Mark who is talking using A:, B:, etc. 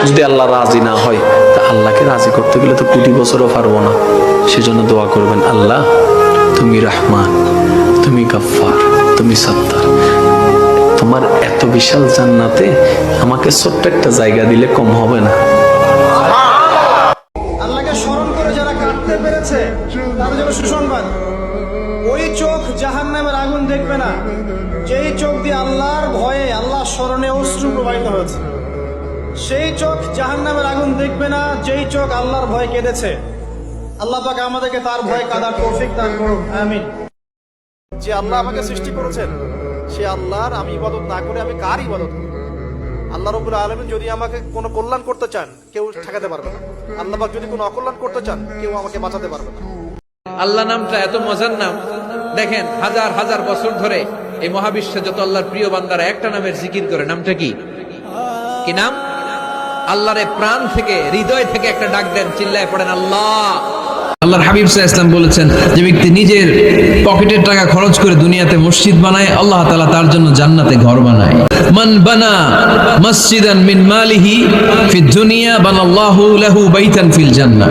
A: যদি আল্লাহ রাজি না হয়, তা আল্লাহকে রাজি করতে গেলে তো কোটি বছরও পারবো না। সেজন্য দোয়া করবেন, আল্লাহ তুমি রহমান, তুমি গফফার, তুমি সত্তার, তোমার এত বিশাল জান্নাতে আমাকে ছোট্ট একটা জায়গা দিলে কম হবে না।
B: আল্লাহকে স্মরণ করে যারা কাটতে পেরেছে তাদের জন্য সুসংবাদ, ওই চোখ জাহান্নামের আগুন দেখবে না যেই চোখ দিয়ে আল্লাহর ভয়ে, আল্লাহর স্মরণে অশ্রু প্রবাহিত হয়েছে। সেই চোখ জাহান্নামের আগুন দেখবে না যেই চোখ আল্লাহর ভয়ে কেঁদেছে। আল্লাহ পাক আমাদেরকে তার ভয়ে কাঁদার তৌফিক দান করুন, আমিন। যে আল্লাহ আমাকে সৃষ্টি করেছেন, সে আল্লাহর আমি ইবাদত না করে আমি কার ইবাদত করব? আল্লাহ রাব্বুল আলামিন যদি আমাকে কোনো কল্যাণ করতে চান, কেউ ঠেকাতে পারবে না। আল্লাহ পাক যদি কোনো অকল্যাণ করতে চান, কেউ আমাকে বাঁচাতে পারবে না।
C: আল্লাহ নামটা এত মজার নাম, দেখেন হাজার হাজার বছর ধরে এই মহাবিশ্বে যত আল্লাহর প্রিয় বান্দারা একটা নামের জিকির করে। নামটা কি? কি নাম? আল্লাহরে প্রাণ থেকে, হৃদয় থেকে একটা ডাক দেন, চিল্লায় পড়েন আল্লাহ। আল্লাহর হাবিব সাল্লাল্লাহু আলাইহি ওয়াসাল্লাম বলেছেন, যে ব্যক্তি নিজের পকেটের টাকা খরচ করে দুনিয়াতে মসজিদ বানায়, আল্লাহ তাআলা তার জন্য জান্নাতে ঘর বানায়। মান বানা মসজিদান মিন মালিহি ফিদ দুনিয়া বানাল্লাহু লাহু বাইতান ফিল জান্নাহ।